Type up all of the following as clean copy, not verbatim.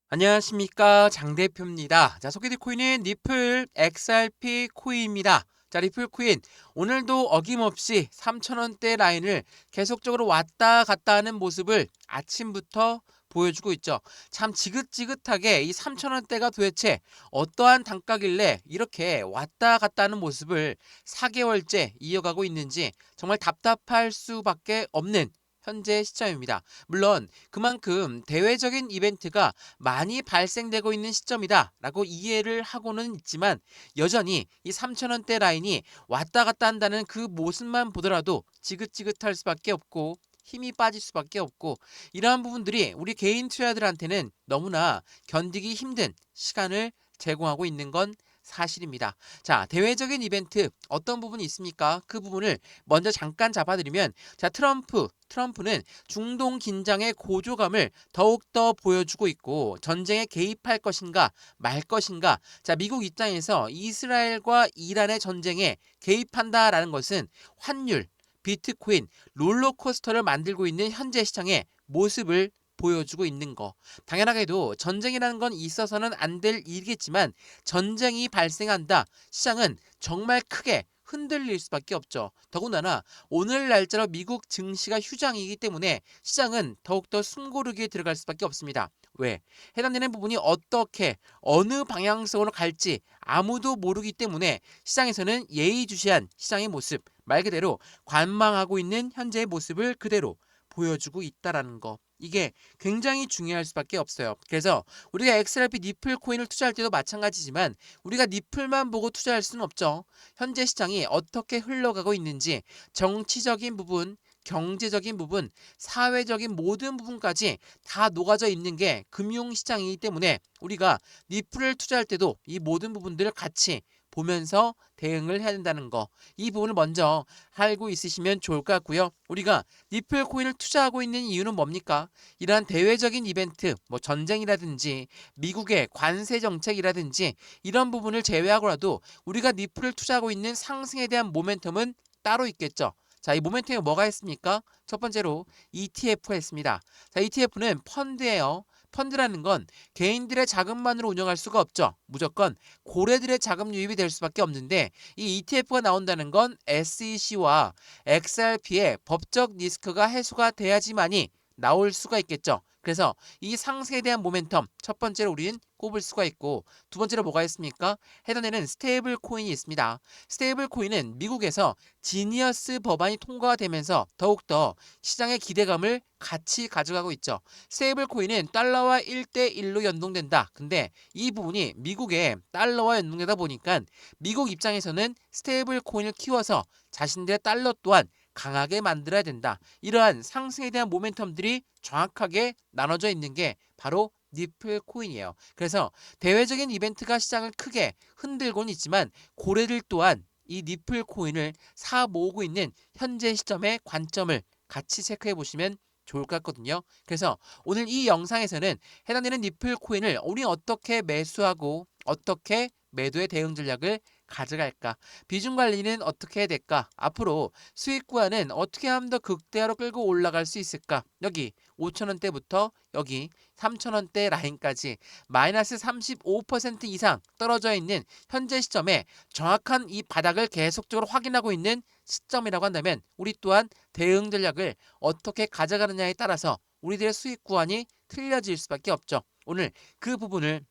안녕하십니까, 장 대표입니다. 자, 소개될 코인은 리플 XRP 코인입니다. 자, 리플 코인 오늘도 어김없이 3,000원대 라인을 계속적으로 왔다 갔다 하는 모습을 아침부터 보여주고 있죠. 참 지긋지긋하게 이 3,000원대가 도대체 어떠한 단가길래 이렇게 왔다 갔다 하는 모습을 4개월째 이어가고 있는지 정말 답답할 수밖에 없는 현재 시점입니다. 물론 그만큼 대외적인 이벤트가 많이 발생되고 있는 시점이다라고 이해를 하고는 있지만, 여전히 이 3,000원대 라인이 왔다 갔다 한다는 그 모습만 보더라도 지긋지긋할 수밖에 없고 힘이 빠질 수밖에 없고, 이러한 부분들이 우리 개인 투자들한테는 너무나 견디기 힘든 시간을 제공하고 있는 건 사실입니다. 자, 대외적인 이벤트 어떤 부분이 있습니까? 그 부분을 먼저 잠깐 잡아드리면, 자, 트럼프는 중동 긴장의 고조감을 더욱더 보여주고 있고, 전쟁에 개입할 것인가 말 것인가. 자, 미국 입장에서 이스라엘과 이란의 전쟁에 개입한다라는 것은 환율, 비트코인, 롤러코스터를 만들고 있는 현재 시장의 모습을 보여주고 있는 거. 당연하게도 전쟁이라는 건 있어서는 안 될 일이겠지만, 전쟁이 발생한다, 시장은 정말 크게 흔들릴 수밖에 없죠. 더군다나 오늘 날짜로 미국 증시가 휴장이기 때문에 시장은 더욱더 숨고르기에 들어갈 수밖에 없습니다. 왜? 해당되는 부분이 어떻게 어느 방향성으로 갈지 아무도 모르기 때문에 시장에서는 예의주시한 시장의 모습, 말 그대로 관망하고 있는 현재의 모습을 그대로 보여주고 있다라는 거. 이게 굉장히 중요할 수밖에 없어요. 그래서 우리가 XRP 니플 코인을 투자할 때도 마찬가지지만, 우리가 니플만 보고 투자할 수는 없죠. 현재 시장이 어떻게 흘러가고 있는지, 정치적인 부분, 경제적인 부분, 사회적인 모든 부분까지 다 녹아져 있는 게 금융시장이기 때문에, 우리가 니플을 투자할 때도 이 모든 부분들을 같이 보면서 대응을 해야 된다는 거, 이 부분을 먼저 알고 있으시면 좋을 것 같고요. 우리가 니플 코인을 투자하고 있는 이유는 뭡니까? 이러한 대외적인 이벤트, 뭐 전쟁이라든지 미국의 관세 정책이라든지 이런 부분을 제외하고라도 우리가 니플을 투자하고 있는 상승에 대한 모멘텀은 따로 있겠죠. 자, 이 모멘텀이 뭐가 있습니까? 첫 번째로 ETF가 있습니다. 자, ETF는 펀드예요. 펀드라는 건 개인들의 자금만으로 운영할 수가 없죠. 무조건 고래들의 자금 유입이 될 수밖에 없는데, 이 ETF가 나온다는 건 SEC와 XRP의 법적 리스크가 해소가 돼야지만이 나올 수가 있겠죠. 그래서 이 상승에 대한 모멘텀, 첫 번째로 우리는 꼽을 수가 있고, 두 번째로 뭐가 있습니까? 해당되는 스테이블 코인이 있습니다. 스테이블 코인은 미국에서 지니어스 법안이 통과가 되면서 더욱더 시장의 기대감을 같이 가져가고 있죠. 스테이블 코인은 달러와 1대1로 연동된다. 근데 이 부분이 미국의 달러와 연동되다 보니까 미국 입장에서는 스테이블 코인을 키워서 자신들의 달러 또한 강하게 만들어야 된다. 이러한 상승에 대한 모멘텀들이 정확하게 나눠져 있는 게 바로 니플 코인이에요. 그래서 대외적인 이벤트가 시장을 크게 흔들고는 있지만, 고래들 또한 이 니플 코인을 사 모으고 있는 현재 시점의 관점을 같이 체크해 보시면 좋을 것 같거든요. 그래서 오늘 이 영상에서는 해당되는 니플 코인을 우리 어떻게 매수하고 어떻게 매도의 대응 전략을 가져갈까, 비중 관리는 어떻게 해야 될까, 앞으로 수익 구간은 어떻게 하면 더 극대화로 끌고 올라갈 수 있을까, 여기 5,000원대부터 여기 3,000원대 라인까지 마이너스 35% 이상 떨어져 있는 현재 시점에 정확한 이 바닥을 계속적으로 확인하고 있는 시점이라고 한다면, 우리 또한 대응 전략을 어떻게 가져가느냐에 따라서 우리들의 수익 구간이 틀려질 수밖에 없죠. 오늘 그 부분을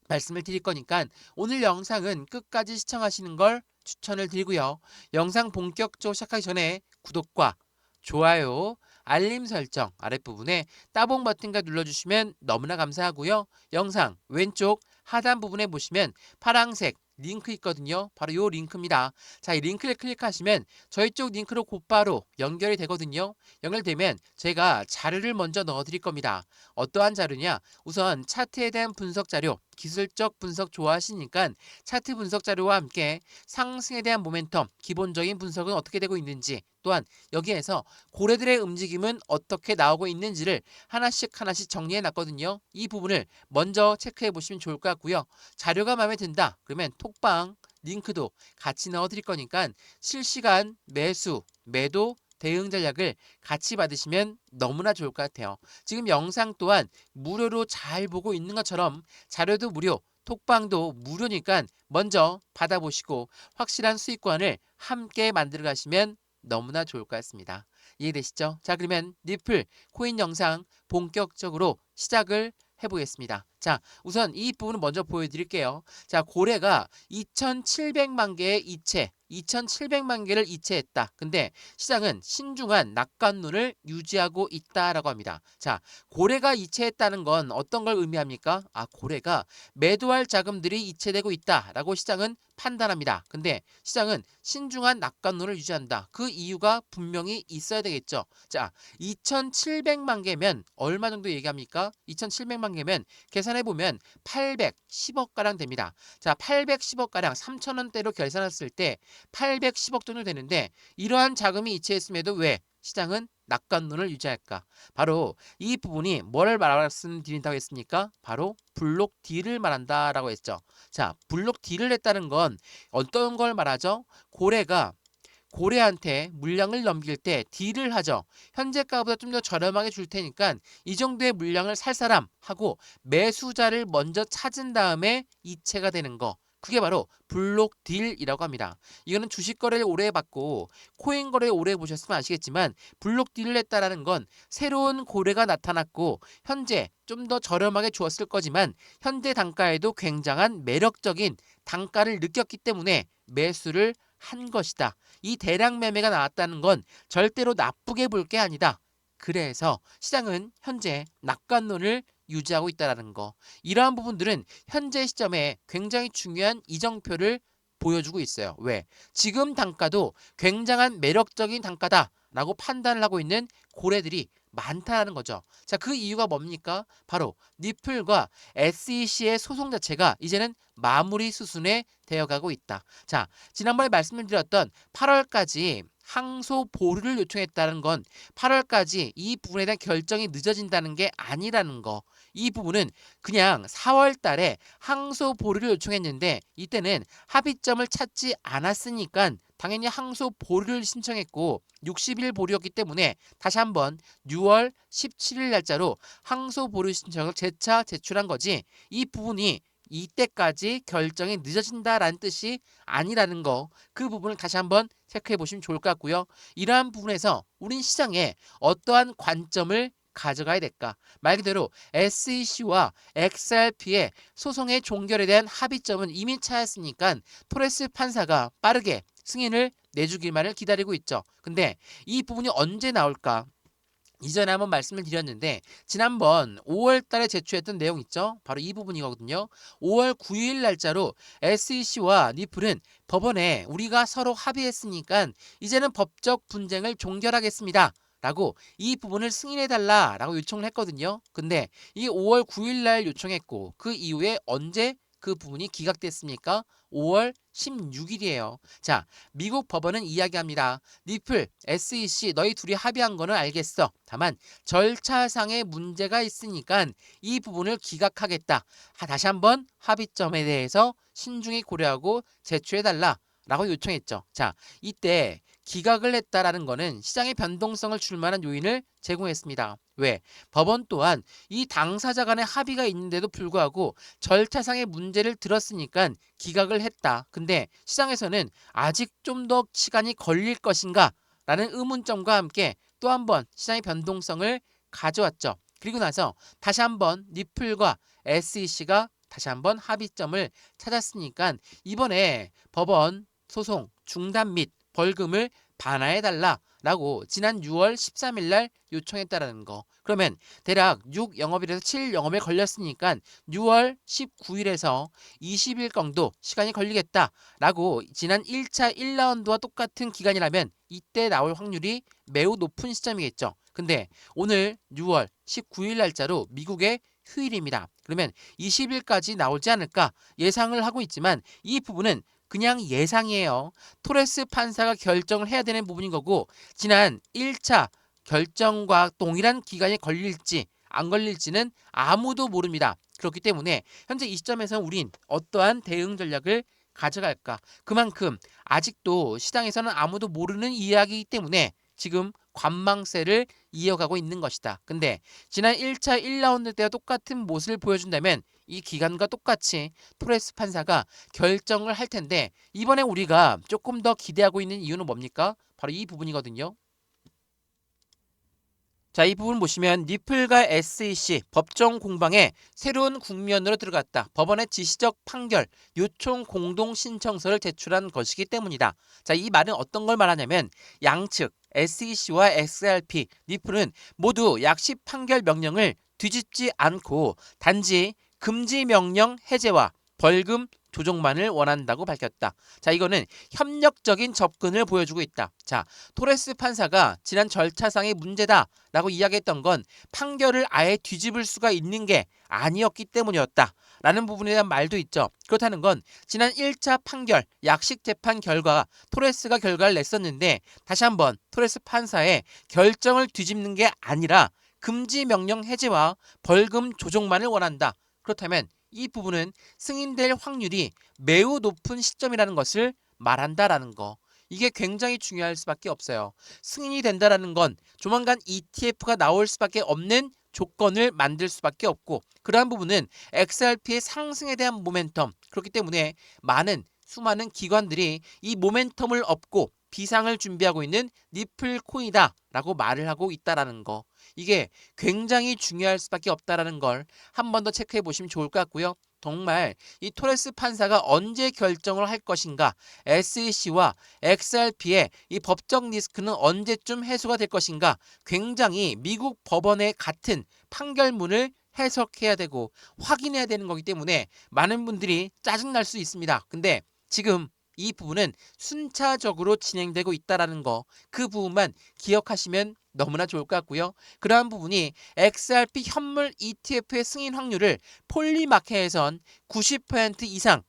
말씀을 드릴 거니까 오늘 영상은 끝까지 시청하시는 걸 추천을 드리고요. 영상 본격적으로 시작하기 전에 구독과 좋아요, 알림 설정 아랫부분에 따봉 버튼과 눌러주시면 너무나 감사하고요. 영상 왼쪽 하단 부분에 보시면 파란색 링크 있거든요. 바로 이 링크입니다. 자, 이 링크를 클릭하시면 저희 쪽 링크로 곧바로 연결이 되거든요. 연결되면 제가 자료를 먼저 넣어 드릴 겁니다. 어떠한 자료냐? 우선 차트에 대한 분석 자료, 기술적 분석 좋아하시니까 차트 분석 자료와 함께 상승에 대한 모멘텀, 기본적인 분석은 어떻게 되고 있는지, 또한 여기에서 고래들의 움직임은 어떻게 나오고 있는지를 하나씩 하나씩 정리해 놨거든요. 이 부분을 먼저 체크해 보시면 좋을 것 같고요. 자료가 마음에 든다 그러면 톡방 링크도 같이 넣어 드릴 거니까 실시간 매수, 매도 대응 전략을 같이 받으시면 너무나 좋을 것 같아요. 지금 영상 또한 무료로 잘 보고 있는 것처럼 자료도 무료, 톡방도 무료니까 먼저 받아보시고 확실한 수익권을 함께 만들어 가시면 너무나 좋을 것 같습니다. 이해되시죠? 자, 그러면 리플 코인 영상 본격적으로 시작을 해보겠습니다. 자, 우선 이 부분을 먼저 보여드릴게요. 자, 고래가 2,700만 개의 이체, 2,700만 개를 이체했다. 근데 시장은 신중한 낙관론을 유지하고 있다라고 합니다. 자, 고래가 이체했다는 건 어떤 걸 의미합니까? 아, 고래가 매도할 자금들이 이체되고 있다라고 시장은 판단합니다. 근데 시장은 신중한 낙관론을 유지한다. 그 이유가 분명히 있어야 되겠죠. 자, 2,700만 개면 얼마 정도 얘기합니까? 2,700만 개면 계산해 보면 810억 가량 됩니다. 자, 810억 가량 3,000원대로 계산했을 때 810억 정도 되는데 이러한 자금이 이체했음에도 왜 시장은 낙관론을 유지할까? 바로 이 부분이 뭐를 말씀드린다고 했습니까? 바로 블록 D를 말한다라고 했죠. 자, 블록 D를 했다는 건 어떤 걸 말하죠? 고래한테 물량을 넘길 때 딜을 하죠. 현재가보다 좀 더 저렴하게 줄 테니까 이 정도의 물량을 살 사람 하고 매수자를 먼저 찾은 다음에 이체가 되는 거. 그게 바로 블록 딜이라고 합니다. 이거는 주식 거래를 오래 해봤고 코인 거래를 오래 해보셨으면 아시겠지만 블록 딜을 했다라는 건 새로운 고래가 나타났고 현재 좀 더 저렴하게 주었을 거지만 현재 단가에도 굉장한 매력적인 단가를 느꼈기 때문에 매수를 한 것이다. 이 대량 매매가 나왔다는 건 절대로 나쁘게 볼 게 아니다. 그래서 시장은 현재 낙관론을 유지하고 있다는 거. 이러한 부분들은 현재 시점에 굉장히 중요한 이정표를 보여주고 있어요. 왜? 지금 단가도 굉장한 매력적인 단가다라고 판단을 하고 있는 고래들이 많다는 거죠. 자, 그 이유가 뭡니까? 바로 니플과 SEC의 소송 자체가 이제는 마무리 수순에 되어가고 있다. 자, 지난번에 말씀을 드렸던 8월까지 항소 보류를 요청했다는 건 8월까지 이 부분에 대한 결정이 늦어진다는 게 아니라는 거. 이 부분은 그냥 4월 달에 항소 보류를 요청했는데 이때는 합의점을 찾지 않았으니까 당연히 항소 보류를 신청했고 60일 보류였기 때문에 다시 한번 6월 17일 날짜로 항소 보류 신청을 재차 제출한 거지 이 부분이 이때까지 결정이 늦어진다라는 뜻이 아니라는 거 그 부분을 다시 한번 체크해 보시면 좋을 것 같고요. 이러한 부분에서 우린 시장에 어떠한 관점을 가져가야 될까? 말 그대로 SEC와 XRP의 소송의 종결에 대한 합의점은 이미 차였으니까 토레스 판사가 빠르게 승인을 내주기만을 기다리고 있죠. 근데 이 부분이 언제 나올까? 이전에 한번 말씀을 드렸는데 지난번 5월 달에 제출했던 내용 있죠? 바로 이 부분이거든요. 5월 9일 날짜로 SEC와 니플은 법원에 우리가 서로 합의했으니까 이제는 법적 분쟁을 종결하겠습니다. 라고 이 부분을 승인해달라 라고 요청을 했거든요. 근데 이 5월 9일 날 요청했고 그 이후에 언제 그 부분이 기각됐습니까? 5월 16일이에요. 자, 미국 법원은 이야기합니다. 니플, SEC 너희 둘이 합의한 거는 알겠어. 다만 절차상의 문제가 있으니까 이 부분을 기각하겠다. 다시 한번 합의점에 대해서 신중히 고려하고 제출해달라. 라고 요청했죠. 자, 이때 기각을 했다라는 거는 시장의 변동성을 줄 만한 요인을 제공했습니다. 왜? 법원 또한 이 당사자 간의 합의가 있는데도 불구하고 절차상의 문제를 들었으니까 기각을 했다. 근데 시장에서는 아직 좀 더 시간이 걸릴 것인가? 라는 의문점과 함께 또 한 번 시장의 변동성을 가져왔죠. 그리고 나서 다시 한번 니플과 SEC가 다시 한번 합의점을 찾았으니까 이번에 법원 소송 중단 및 벌금을 반환해달라라고 지난 6월 13일 날 요청했다라는 거. 그러면 대략 6영업일에서 7영업일 걸렸으니까 6월 19일에서 20일 정도 시간이 걸리겠다라고 지난 1차 1라운드와 똑같은 기간이라면 이때 나올 확률이 매우 높은 시점이겠죠. 근데 오늘 6월 19일 날짜로 미국의 휴일입니다. 그러면 20일까지 나오지 않을까 예상을 하고 있지만 이 부분은 그냥 예상이에요. 토레스 판사가 결정을 해야 되는 부분인 거고 지난 1차 결정과 동일한 기간이 걸릴지 안 걸릴지는 아무도 모릅니다. 그렇기 때문에 현재 이 시점에서 우린 어떠한 대응 전략을 가져갈까? 그만큼 아직도 시장에서는 아무도 모르는 이야기이기 때문에 지금 관망세를 이어가고 있는 것이다. 근데 지난 1차 1라운드 때와 똑같은 모습을 보여준다면 이 기간과 똑같이 토레스 판사가 결정을 할 텐데 이번에 우리가 조금 더 기대하고 있는 이유는 뭡니까? 바로 이 부분이거든요. 자, 이 부분 보시면 니플과 SEC 법정 공방에 새로운 국면으로 들어갔다. 법원의 지시적 판결 요청 공동 신청서를 제출한 것이기 때문이다. 자, 이 말은 어떤 걸 말하냐면 양측 SEC와 XRP, 니플은 모두 약식 판결 명령을 뒤집지 않고 단지 금지 명령 해제와 벌금 조정만을 원한다고 밝혔다. 자, 이거는 협력적인 접근을 보여주고 있다. 자, 토레스 판사가 지난 절차상의 문제다라고 이야기했던 건 판결을 아예 뒤집을 수가 있는 게 아니었기 때문이었다. 라는 부분에 대한 말도 있죠. 그렇다는 건 지난 1차 판결, 약식 재판 결과 토레스가 결과를 냈었는데 다시 한번 토레스 판사의 결정을 뒤집는 게 아니라 금지 명령 해제와 벌금 조정만을 원한다. 그렇다면 이 부분은 승인될 확률이 매우 높은 시점이라는 것을 말한다라는 거. 이게 굉장히 중요할 수밖에 없어요. 승인이 된다라는 건 조만간 ETF가 나올 수밖에 없는 조건을 만들 수밖에 없고 그러한 부분은 XRP의 상승에 대한 모멘텀 그렇기 때문에 수많은 기관들이 이 모멘텀을 얻고 비상을 준비하고 있는 니플 코인이다라고 말을 하고 있다라는 거. 이게 굉장히 중요할 수밖에 없다라는 걸 한 번 더 체크해 보시면 좋을 것 같고요. 정말 이 토레스 판사가 언제 결정을 할 것인가, SEC와 XRP의 이 법적 리스크는 언제쯤 해소가 될 것인가, 굉장히 미국 법원의 같은 판결문을 해석해야 되고 확인해야 되는 거기 때문에 많은 분들이 짜증날 수 있습니다. 근데 지금 이 부분은 순차적으로 진행되고 있다라는 거, 그 부분만 기억하시면 너무나 좋을 것 같고요. 그러한 부분이 XRP 현물 ETF의 승인 확률을 폴리마켓에선 90% 이상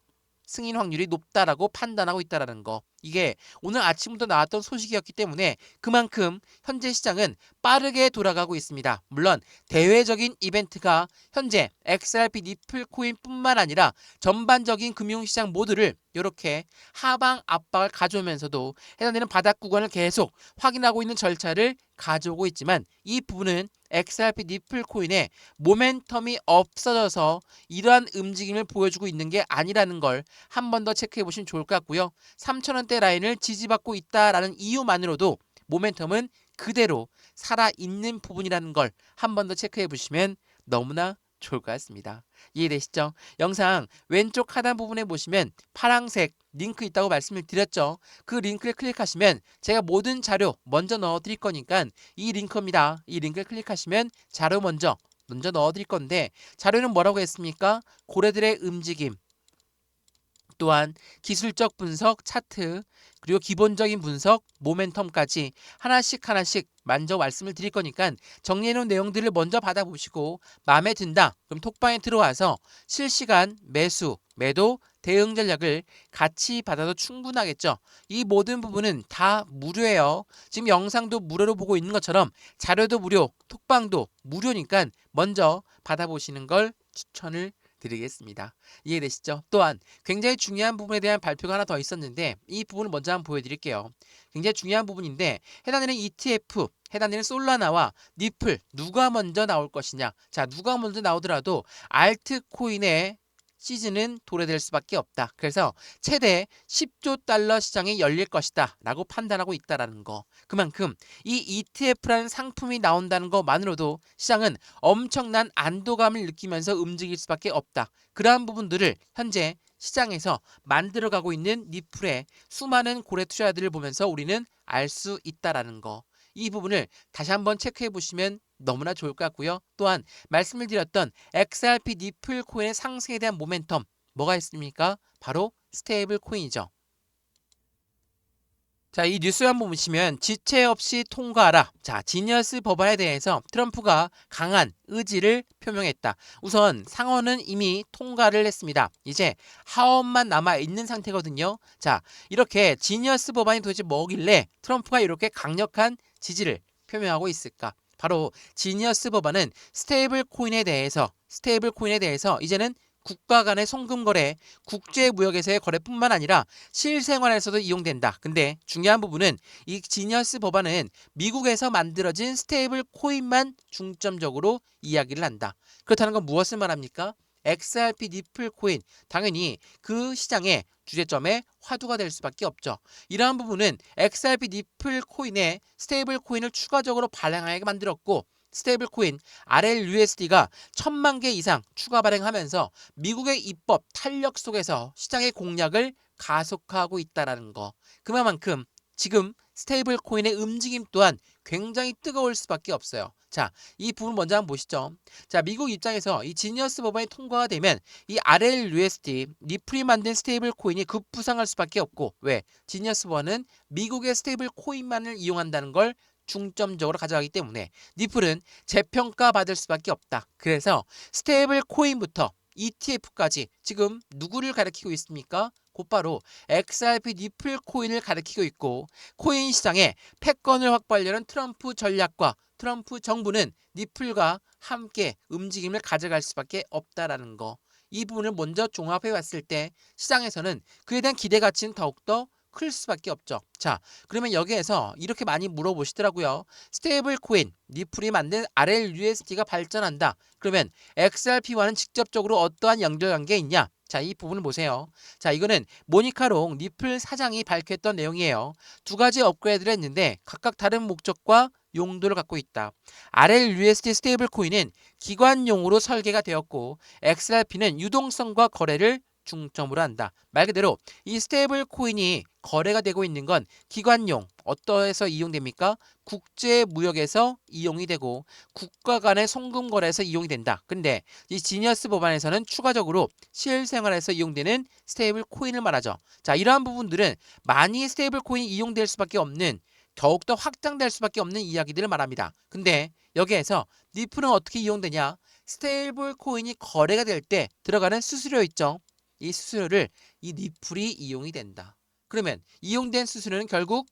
승인 확률이 높다라고 판단하고 있다라는 거. 이게 오늘 아침부터 나왔던 소식이었기 때문에 그만큼 현재 시장은 빠르게 돌아가고 있습니다. 물론 대외적인 이벤트가 현재 XRP 니플 코인뿐만 아니라 전반적인 금융시장 모두를 이렇게 하방 압박을 가져오면서도 해당되는 바닥 구간을 계속 확인하고 있는 절차를 가져오고 있지만 이 부분은 XRP 니플 코인의 모멘텀이 없어져서 이러한 움직임을 보여주고 있는 게 아니라는 걸 한 번 더 체크해 보시면 좋을 것 같고요. 3,000원대 라인을 지지받고 있다라는 이유만으로도 모멘텀은 그대로 살아있는 부분이라는 걸 한 번 더 체크해 보시면 너무나 좋을 것 같습니다. 이해되시죠? 영상 왼쪽 하단 부분에 보시면 파란색 링크 있다고 말씀을 드렸죠. 그 링크를 클릭하시면 제가 모든 자료 먼저 넣어 드릴 거니까 이 링크입니다. 이 링크를 클릭하시면 자료 먼저 넣어 드릴 건데 자료는 뭐라고 했습니까? 고래들의 움직임, 또한 기술적 분석, 차트, 그리고 기본적인 분석, 모멘텀까지 하나씩 먼저 말씀을 드릴 거니까 정리해놓은 내용들을 먼저 받아보시고 마음에 든다. 그럼 톡방에 들어와서 실시간 매수, 매도, 대응 전략을 같이 받아도 충분하겠죠. 이 모든 부분은 다 무료예요. 지금 영상도 무료로 보고 있는 것처럼 자료도 무료, 톡방도 무료니까 먼저 받아보시는 걸 추천을 드리겠습니다. 이해되시죠? 또한 굉장히 중요한 부분에 대한 발표가 하나 더 있었는데 이 부분을 먼저 한번 보여드릴게요. 굉장히 중요한 부분인데 해당되는 ETF, 해당되는 솔라나와 니플 누가 먼저 나올 것이냐. 자, 누가 먼저 나오더라도 알트코인의 시즌은 도래될 수밖에 없다. 그래서 최대 10조 달러 시장이 열릴 것이다 라고 판단하고 있다라는 거. 그만큼 이 ETF라는 상품이 나온다는 것만으로도 시장은 엄청난 안도감을 느끼면서 움직일 수밖에 없다. 그러한 부분들을 현재 시장에서 만들어가고 있는 니플의 수많은 고래 투자들을 보면서 우리는 알 수 있다라는 거. 이 부분을 다시 한번 체크해 보시면 너무나 좋을 것 같고요. 또한 말씀을 드렸던 XRP 니플 코인의 상승에 대한 모멘텀 뭐가 있습니까? 바로 스테이블 코인이죠. 자, 이 뉴스 한번 보시면 지체 없이 통과하라. 자, 지니어스 법안에 대해서 트럼프가 강한 의지를 표명했다. 우선 상원은 이미 통과를 했습니다. 이제 하원만 남아 있는 상태거든요. 자, 이렇게 지니어스 법안이 도대체 뭐길래 트럼프가 이렇게 강력한 지지를 표명하고 있을까? 바로 지니어스 법안은 스테이블 코인에 대해서 이제는 국가 간의 송금 거래, 국제 무역에서의 거래뿐만 아니라 실생활에서도 이용된다. 근데 중요한 부분은 이 지니어스 법안은 미국에서 만들어진 스테이블 코인만 중점적으로 이야기를 한다. 그렇다는 건 무엇을 말합니까? XRP 니플 코인, 당연히 그 시장의 주제점의 화두가 될 수밖에 없죠. 이러한 부분은 XRP 니플 코인에 스테이블 코인을 추가적으로 발행하게 만들었고, 스테이블 코인 RLUSD가 1000만 개 이상 추가 발행하면서 미국의 입법 탄력 속에서 시장의 공략을 가속화하고 있다는 거. 그만큼 지금 스테이블 코인의 움직임 또한 굉장히 뜨거울 수밖에 없어요. 자, 이 부분 먼저 한번 보시죠. 자, 미국 입장에서 이 지니어스 법안이 통과가 되면 이 RLUSD, 니플이 만든 스테이블 코인이 급부상할 수밖에 없고, 왜? 지니어스 법안은 미국의 스테이블 코인만을 이용한다는 걸 중점적으로 가져가기 때문에 니플은 재평가 받을 수밖에 없다. 그래서 스테이블 코인부터 ETF까지 지금 누구를 가리키고 있습니까? 곧바로 XRP 니플 코인을 가리키고 있고, 코인 시장에 패권을 확보하려는 트럼프 전략과 트럼프 정부는 니플과 함께 움직임을 가져갈 수밖에 없다라는 거. 이 부분을 먼저 종합해 봤을 때 시장에서는 그에 대한 기대 가치는 더욱더 클 수밖에 없죠. 자, 그러면 여기에서 이렇게 많이 물어보시더라고요. 스테이블 코인, 니플이 만든 RLUSD가 발전한다. 그러면 XRP와는 직접적으로 어떠한 연결관계가 있냐? 자, 이 부분을 보세요. 자, 이거는 모니카롱 니플 사장이 밝혔던 내용이에요. 두 가지 업그레이드를 했는데 각각 다른 목적과 용도를 갖고 있다. RLUSD 스테이블 코인은 기관용으로 설계가 되었고, XRP는 유동성과 거래를 중점으로 한다. 말 그대로 이 스테이블 코인이 거래가 되고 있는 건 기관용, 어떠해서 이용됩니까? 국제 무역에서 이용이 되고 국가 간의 송금 거래에서 이용이 된다. 근데 이 지니어스 법안에서는 추가적으로 실생활에서 이용되는 스테이블 코인을 말하죠. 자, 이러한 부분들은 많이 스테이블 코인이 이용될 수밖에 없는, 더욱더 확장될 수밖에 없는 이야기들을 말합니다. 근데 여기에서 니플은 어떻게 이용되냐? 스테이블 코인이 거래가 될 때 들어가는 수수료 있죠. 이 수수료를 이 니플이 이용이 된다. 그러면 이용된 수수료는 결국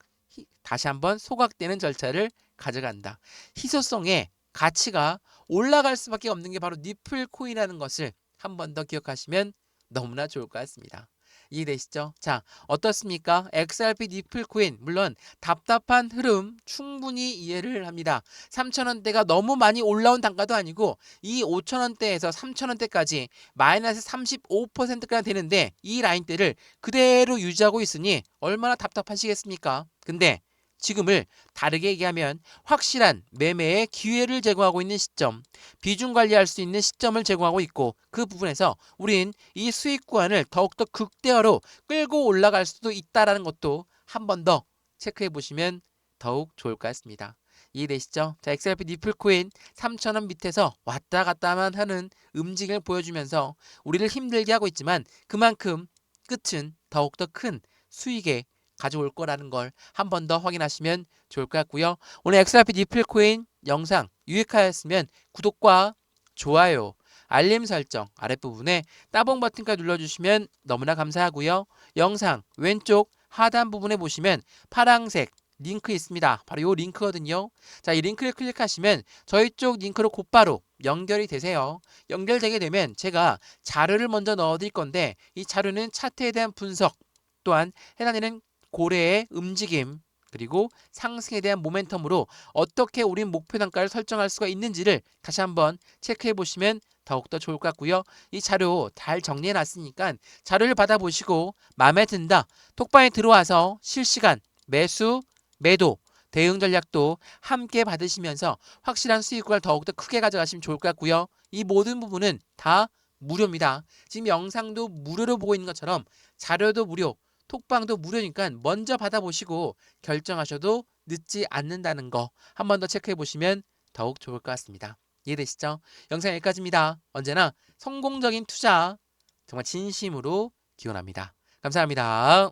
다시 한번 소각되는 절차를 가져간다. 희소성의 가치가 올라갈 수밖에 없는 게 바로 니플 코인이라는 것을 한 번 더 기억하시면 너무나 좋을 것 같습니다. 이해되시죠? 자, 어떻습니까? XRP 니플 코인, 물론 답답한 흐름 충분히 이해를 합니다. 3,000원대가 너무 많이 올라온 단가도 아니고 이 5,000원대에서 3,000원대까지 마이너스 35%가 되는데 이 라인대를 그대로 유지하고 있으니 얼마나 답답하시겠습니까? 근데 지금을 다르게 얘기하면 확실한 매매의 기회를 제공하고 있는 시점, 비중 관리할 수 있는 시점을 제공하고 있고, 그 부분에서 우린 이 수익 구간을 더욱더 극대화로 끌고 올라갈 수도 있다는 것도 한 번 더 체크해 보시면 더욱 좋을 것 같습니다. 이해되시죠? 자, XRP 니플 코인 3,000원 밑에서 왔다 갔다만 하는 움직임을 보여주면서 우리를 힘들게 하고 있지만 그만큼 끝은 더욱더 큰 수익에 가져올 거라는 걸 한 번 더 확인하시면 좋을 것 같고요. 오늘 XRP 니플 코인 영상 유익하였으면 구독과 좋아요, 알림 설정 아랫부분에 따봉 버튼까지 눌러주시면 너무나 감사하고요. 영상 왼쪽 하단 부분에 보시면 파란색 링크 있습니다. 바로 이 링크거든요. 자, 이 링크를 클릭하시면 저희 쪽 링크로 곧바로 연결이 되세요. 연결되게 되면 제가 자료를 먼저 넣어드릴 건데 이 자료는 차트에 대한 분석, 또한 해당되는 고래의 움직임, 그리고 상승에 대한 모멘텀으로 어떻게 우린 목표 단가를 설정할 수가 있는지를 다시 한번 체크해 보시면 더욱더 좋을 것 같고요. 이 자료 잘 정리해 놨으니까 자료를 받아보시고 마음에 든다, 톡방에 들어와서 실시간 매수, 매도, 대응 전략도 함께 받으시면서 확실한 수익을 더욱더 크게 가져가시면 좋을 것 같고요. 이 모든 부분은 다 무료입니다. 지금 영상도 무료로 보고 있는 것처럼 자료도 무료, 톡방도 무료니까 먼저 받아보시고 결정하셔도 늦지 않는다는 거 한 번 더 체크해 보시면 더욱 좋을 것 같습니다. 이해되시죠? 영상 여기까지입니다. 언제나 성공적인 투자 정말 진심으로 기원합니다. 감사합니다.